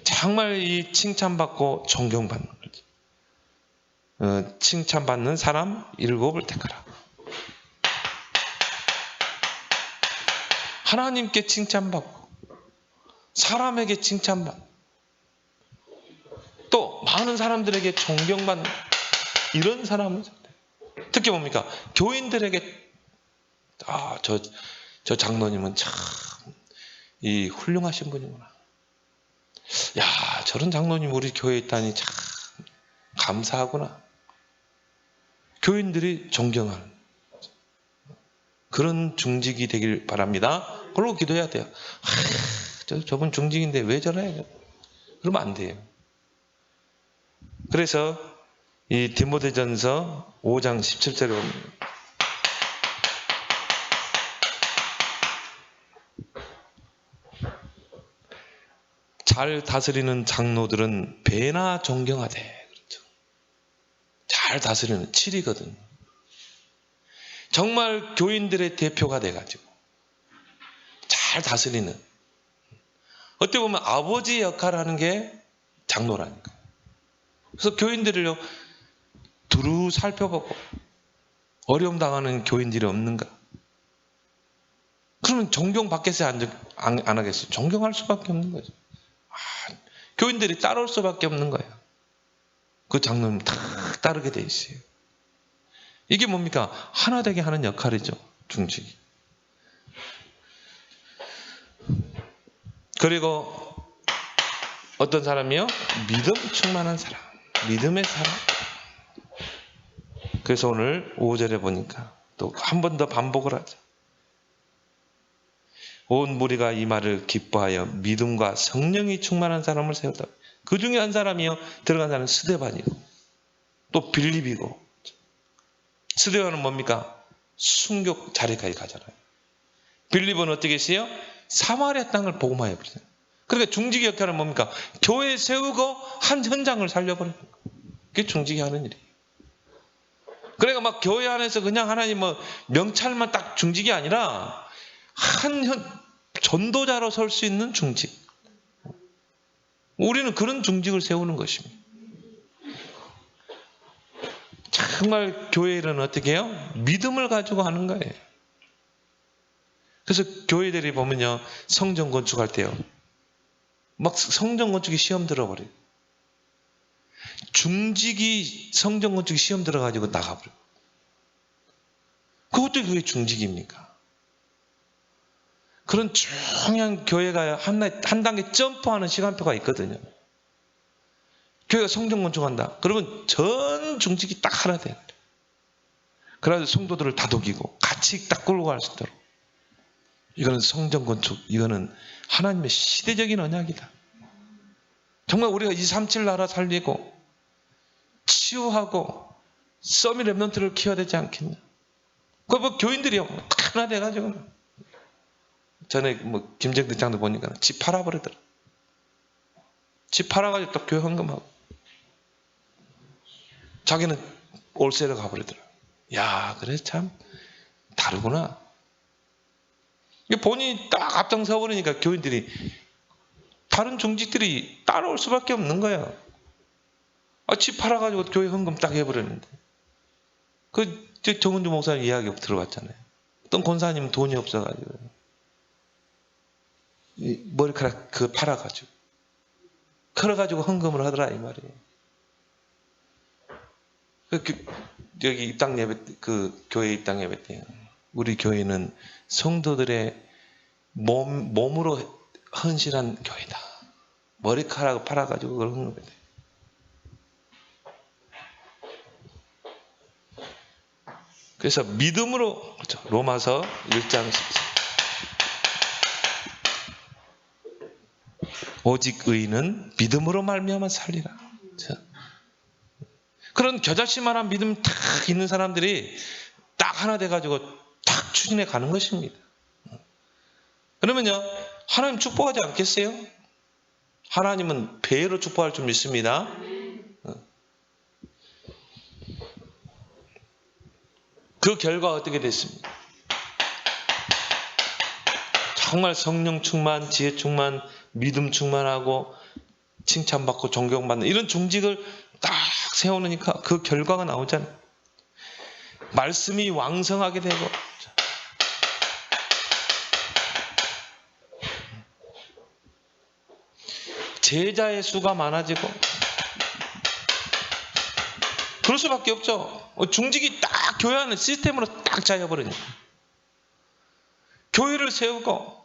정말 이 칭찬받고 존경받는 거죠. 칭찬받는 사람 7을 택하라. 하나님께 칭찬받고 사람에게 칭찬받고 또 많은 사람들에게 존경받는 이런 사람은 특히 뭡니까? 교인들에게 저 장로님은 참 이 훌륭하신 분이구나. 야, 저런 장로님 우리 교회에 있다니 참 감사하구나. 교인들이 존경하는 그런 중직이 되길 바랍니다. 그러고 기도해야 돼요. 저분 중직인데 왜 저래? 그러면 안 돼요. 그래서 이 디모데전서 5장 17절에 보면 잘 다스리는 장로들은 배나 존경하되, 그렇죠. 잘 다스리는 7이거든요. 정말 교인들의 대표가 돼가지고 잘 다스리는, 어떻게 보면 아버지 역할을 하는 게 장로라니까. 그래서 교인들을요 두루 살펴보고 어려움 당하는 교인들이 없는가? 그러면 존경받겠어요? 안 하겠어요? 존경할 수밖에 없는 거죠. 교인들이 따라올 수밖에 없는 거예요. 그 장로님 다 따르게 돼 있어요. 이게 뭡니까? 하나 되게 하는 역할이죠. 중직이. 그리고 어떤 사람이요? 믿음 충만한 사람. 믿음의 사람. 그래서 오늘 5절에 보니까 또 한 번 더 반복을 하죠. 온 무리가 이 말을 기뻐하여 믿음과 성령이 충만한 사람을 세웠다. 그 중에 한 사람이요 들어간 사람은 스데반이고 또 빌립이고. 스데반은 뭡니까? 순교 자리까지 가잖아요. 빌립은 어떻게 했어요? 사마리아 땅을 복음화해 버렸어요. 그러니까 중직의 역할은 뭡니까? 교회 세우고 한 현장을 살려버리는 거예요. 그게 중직이 하는 일이에요. 그러니까 막 교회 안에서 그냥 하나님 명찰만 딱 중직이 아니라 전도자로 설 수 있는 중직. 우리는 그런 중직을 세우는 것입니다. 정말 교회 일은 어떻게 해요? 믿음을 가지고 하는 거예요. 그래서 교회들이 보면요 성전 건축할 때요 막 성전 건축이 시험 들어버려요. 중직이 성전 건축이 시험 들어가지고 나가버려요. 그것도 그게 중직입니까? 그런 중요한 교회가 한 단계 점프하는 시간표가 있거든요. 교회가 성전 건축한다. 그러면 전 중직이 딱 하나 돼요. 그래서 성도들을 다독이고 같이 딱 끌고 갈 수 있도록. 이거는 성전 건축, 이거는 하나님의 시대적인 언약이다. 정말 우리가 237 나라 살리고 치유하고 서밋 랩넌트를 키워야 되지 않겠냐. 그 교인들이 하나 돼가지고 전에 김정득 장도 보니까 집 팔아버리더라. 집 팔아가지고 또 교회 헌금하고 자기는 올세로 가버리더라. 야, 그래 참 다르구나. 본인이 딱 앞장서 버리니까 교인들이 다른 중직들이 따라올 수밖에 없는 거야. 집 팔아가지고 교회 헌금 딱 해버렸는데. 정은주 목사님 이야기 들어봤잖아요. 어떤 권사님은 돈이 없어가지고 머리카락 팔아가지고 걸어가지고 헌금을 하더라 이 말이에요. 여기 입당 예배 교회 입당 예배 때 우리 교회는 성도들의 몸으로 헌신한 교회다. 머리카락을 팔아가지고 그걸 헌금했대. 그래서 믿음으로, 그렇죠. 로마서 1장 14. 오직 의인은 믿음으로 말미암아 살리라. 그렇죠? 그런 겨자씨만한 믿음 딱 있는 사람들이 딱 하나 돼가지고 딱 추진해 가는 것입니다. 그러면요, 하나님 축복하지 않겠어요? 하나님은 배로 축복할 줄 믿습니다. 그 결과가 어떻게 됐습니까? 정말 성령 충만, 지혜 충만, 믿음 충만하고 칭찬받고 존경받는 이런 중직을 딱 세우니까 그 결과가 나오잖아요. 말씀이 왕성하게 되고 제자의 수가 많아지고 그럴 수밖에 없죠. 중직이 딱 교회 안에 시스템으로 딱 짜여버리니까. 교회를 세우고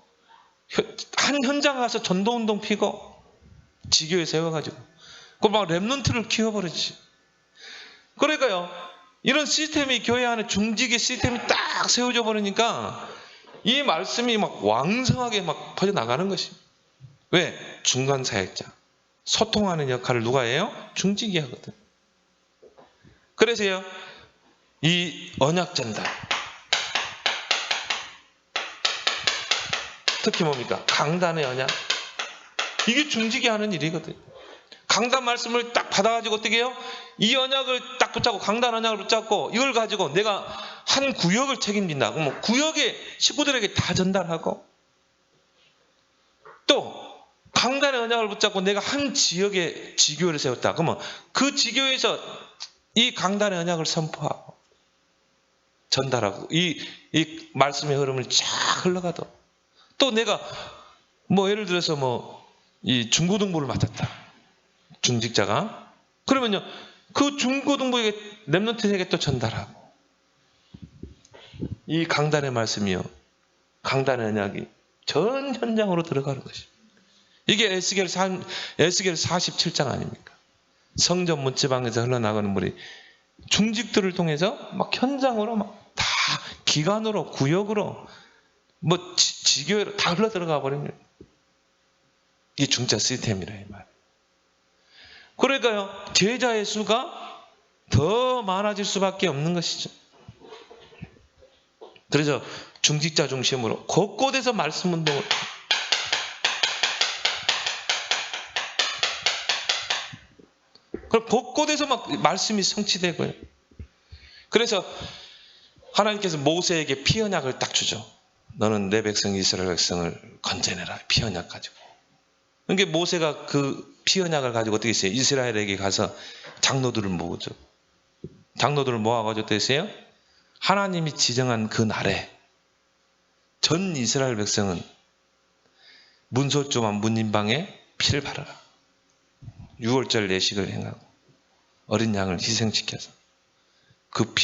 한 현장 가서 전도운동 피고 지교회 세워가지고 그 막 랩런트를 키워버리지. 그러니까요, 이런 시스템이 교회 안에 중직의 시스템이 딱 세워져 버리니까 이 말씀이 막 왕성하게 막 퍼져나가는 것입니다. 왜? 중간 사역자, 소통하는 역할을 누가 해요? 중직이 하거든. 그래서요, 이 언약 전달, 특히 뭡니까? 강단의 언약, 이게 중직이 하는 일이거든. 강단 말씀을 딱 받아가지고 어떻게 해요? 이 언약을 딱 붙잡고, 강단 언약을 붙잡고 이걸 가지고 내가 한 구역을 책임진다. 그럼 구역의 식구들에게 다 전달하고, 또 강단의 언약을 붙잡고 내가 한 지역에 지교회를 세웠다. 그러면 그 지교회에서 이 강단의 언약을 선포하고 전달하고 이 말씀의 흐름을 쫙 흘러가도, 또 내가 예를 들어서 이 중고등부를 맡았다, 중직자가. 그러면요, 그 중고등부에게 렘넌트에게 또 전달하고, 이 강단의 말씀이요, 강단의 언약이 전 현장으로 들어가는 것입니다. 이게 에스겔 47장 아닙니까? 성전 문지방에서 흘러나가는 물이 중직들을 통해서 막 현장으로 막 다 기관으로, 구역으로, 지교회로 다 흘러 들어가 버립니다. 이게 중자 시스템이라 이 말. 그러니까요, 제자의 수가 더 많아질 수밖에 없는 것이죠. 그래서 중직자 중심으로 곳곳에서 말씀 운동을, 그럼 곳곳에서 막 말씀이 성취되고요. 그래서 하나님께서 모세에게 피 언약을 딱 주죠. 너는 내 백성 이스라엘 백성을 건져내라, 피 언약 가지고. 그러니까 모세가 그 피 언약을 가지고 어떻게 했어요? 이스라엘에게 가서 장로들을 모으죠. 장로들을 모아가지고 어떻게 했어요? 하나님이 지정한 그 날에 전 이스라엘 백성은 문설주만 문인방에 피를 바르라. 6월절 예식을 행하고 어린 양을 희생시켜서 그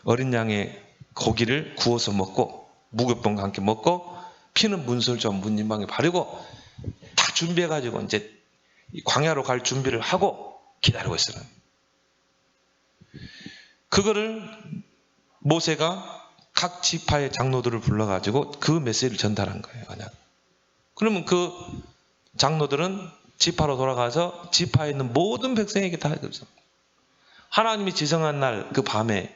어린 양의 고기를 구워서 먹고 무교병과 함께 먹고, 피는 문설주와 문인방에 바르고 다 준비해가지고 이제 광야로 갈 준비를 하고 기다리고 있어요. 그거를 모세가 각 지파의 장로들을 불러가지고 그 메시지를 전달한 거예요. 그러면 그 장로들은 지파로 돌아가서 지파에 있는 모든 백성에게 다 그러죠. 하나님이 지정한 날 그 밤에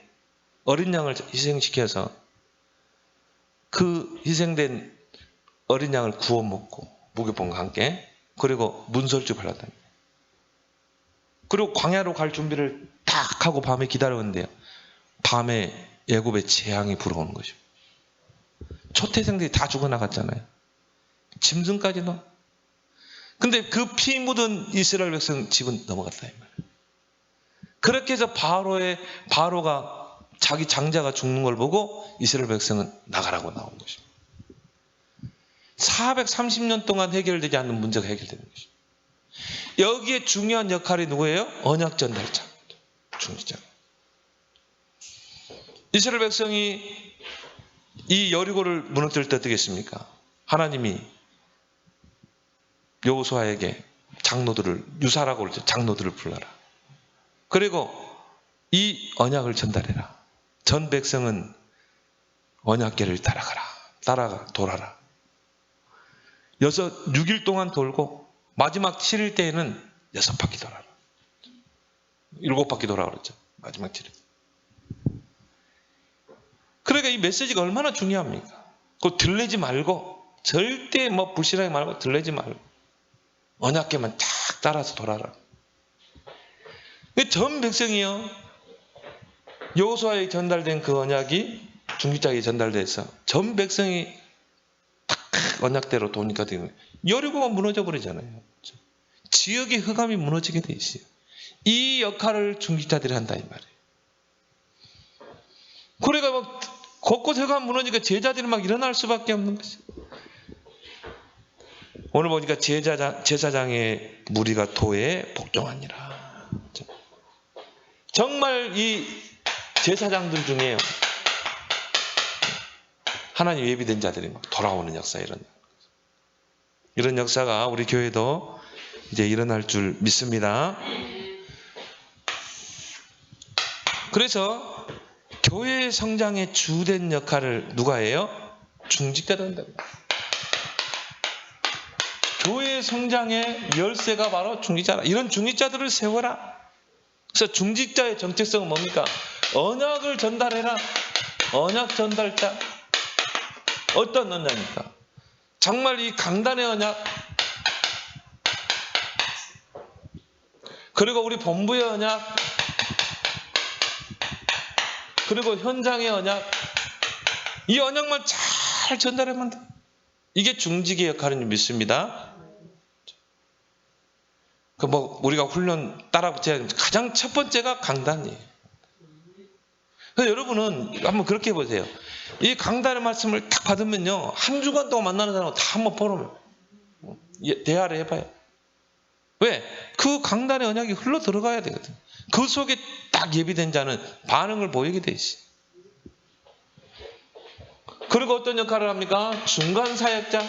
어린 양을 희생시켜서 그 희생된 어린 양을 구워 먹고 무교병과 함께, 그리고 문설주 발랐다. 그리고 광야로 갈 준비를 딱 하고 밤에 기다렸는데요, 밤에 애굽의 재앙이 불어오는 것이죠. 초태생들이 다 죽어나갔잖아요. 짐승까지도. 근데 그 피 묻은 이스라엘 백성 집은 넘어갔다 이 말이에요. 그렇게 해서 바로가 자기 장자가 죽는 걸 보고 이스라엘 백성은 나가라고 나온 것입니다. 430년 동안 해결되지 않는 문제가 해결되는 것입니다. 여기에 중요한 역할이 누구예요? 언약 전달자, 중직자. 이스라엘 백성이 이 여리고를 무너뜨릴 때 어떻게 했습니까? 하나님이 여호수아에게 장로들을, 유사라고 그러죠. 장로들을 불러라. 그리고 이 언약을 전달해라. 전 백성은 언약궤를 따라가 돌아라. 6일 동안 돌고 마지막 7일 때에는 6바퀴 돌아라. 7바퀴 돌아라 그랬죠. 마지막 7일. 그러니까 이 메시지가 얼마나 중요합니까? 그거 들리지 말고, 절대 불신하게 말고 들리지 말고 언약궤만 탁 따라서 돌아라. 전 백성이요, 여호수아에 전달된 그 언약이 중직자에게 전달돼서 전 백성이 딱 언약대로 도니까 여리고가 무너져 버리잖아요. 지역의 흑암이 무너지게 돼 있어요. 이 역할을 중직자들이 한다 이 말이에요. 그래가 막 곳곳 흑암 무너지니까 제자들이 막 일어날 수밖에 없는 것이에요. 오늘 보니까 제사장의 무리가 도에 복종하니라. 정말 이 제사장들 중에 하나님 예비된 자들이 막 돌아오는 역사, 이런 역사가 우리 교회도 이제 일어날 줄 믿습니다. 그래서 교회의 성장의 주된 역할을 누가 해요? 중직자가 한다고. 교회의 성장의 열쇠가 바로 중직자라. 이런 중직자들을 세워라. 그래서 중직자의 정체성은 뭡니까? 언약을 전달해라. 언약 전달자. 어떤 언약입니까? 정말 이 강단의 언약, 그리고 우리 본부의 언약, 그리고 현장의 언약, 이 언약만 잘 전달하면 돼. 이게 중직의 역할인 줄 믿습니다. 우리가 훈련 따라 붙여야 가장 첫 번째가 강단이에요. 그래서 여러분은 한번 그렇게 해보세요. 이 강단의 말씀을 딱 받으면요, 한 주간 동안 만나는 사람은 다 한번 포럼을 대화를 해봐요. 왜? 그 강단의 언약이 흘러 들어가야 되거든. 그 속에 딱 예비된 자는 반응을 보이게 돼 있어요. 그리고 어떤 역할을 합니까? 중간 사역자.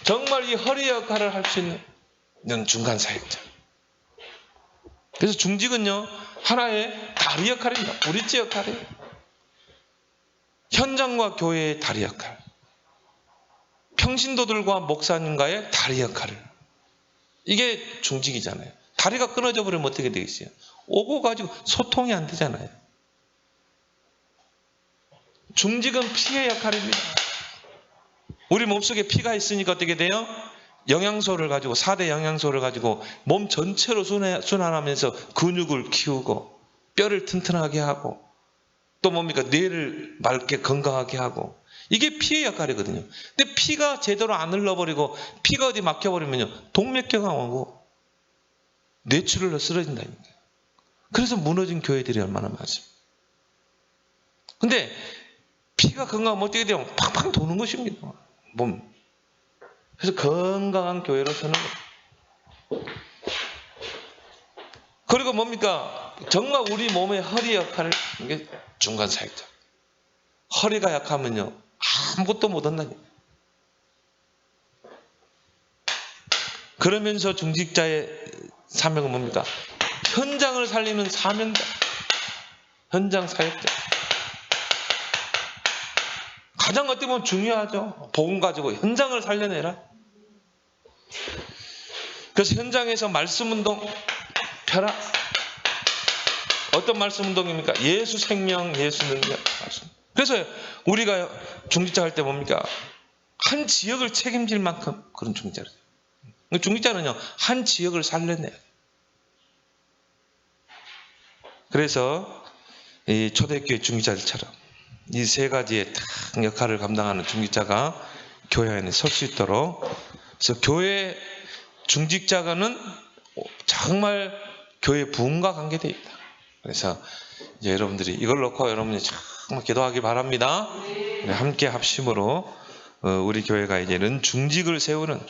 정말 이 허리 역할을 할 수 있는 중간 사역자. 그래서 중직은요, 하나의 다리 역할입니다. 브릿지 역할이에요. 현장과 교회의 다리 역할, 평신도들과 목사님과의 다리 역할을. 이게 중직이잖아요. 다리가 끊어져 버리면 어떻게 되겠어요? 오고 가지고 소통이 안 되잖아요. 중직은 피의 역할입니다. 우리 몸속에 피가 있으니까 어떻게 돼요? 영양소를 가지고, 4대 영양소를 가지고 몸 전체로 순환하면서 근육을 키우고 뼈를 튼튼하게 하고, 또 뭡니까? 뇌를 맑게 건강하게 하고. 이게 피의 역할이거든요. 근데 피가 제대로 안 흘러버리고 피가 어디 막혀버리면요, 동맥경화 오고 뇌출혈로 쓰러진다니까요. 그래서 무너진 교회들이 얼마나 많습니다. 근데 피가 건강하면 어떻게 돼요? 팡팡 도는 것입니다. 몸. 그래서 건강한 교회로 서는 거예요. 그리고 뭡니까? 정말 우리 몸의 허리 역할을, 이게 중간 사역자. 허리가 약하면요, 아무것도 못 한다니까. 그러면서 중직자의 사명은 뭡니까? 현장을 살리는 사명자. 현장 사역자. 가장 어떻게 보면 중요하죠. 복음 가지고 현장을 살려내라. 그래서 현장에서 말씀운동 펴라. 어떤 말씀운동입니까? 예수 생명, 예수 능력. 그래서 우리가 중직자 할 때 뭡니까? 한 지역을 책임질 만큼 그런 중직자를. 중직자는요, 한 지역을 살려내야 돼요. 그래서 이 초대교회 중직자들처럼 이 세 가지의 딱 역할을 감당하는 중직자가 교회 안에 설 수 있도록, 그래서 교회 중직자가는 정말 교회 부흥과 관계되어 있다. 그래서 이제 여러분들이 이걸 놓고 여러분이 정말 기도하기 바랍니다. 함께 합심으로 우리 교회가 이제는 중직을 세우는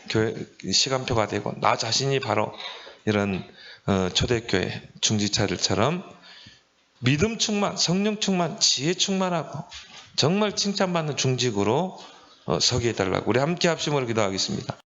교회 시간표가 되고, 나 자신이 바로 이런 초대교회 중직자들처럼 믿음 충만, 성령 충만, 지혜 충만하고 정말 칭찬받는 중직으로 서게 해달라고 우리 함께 합심으로 기도하겠습니다.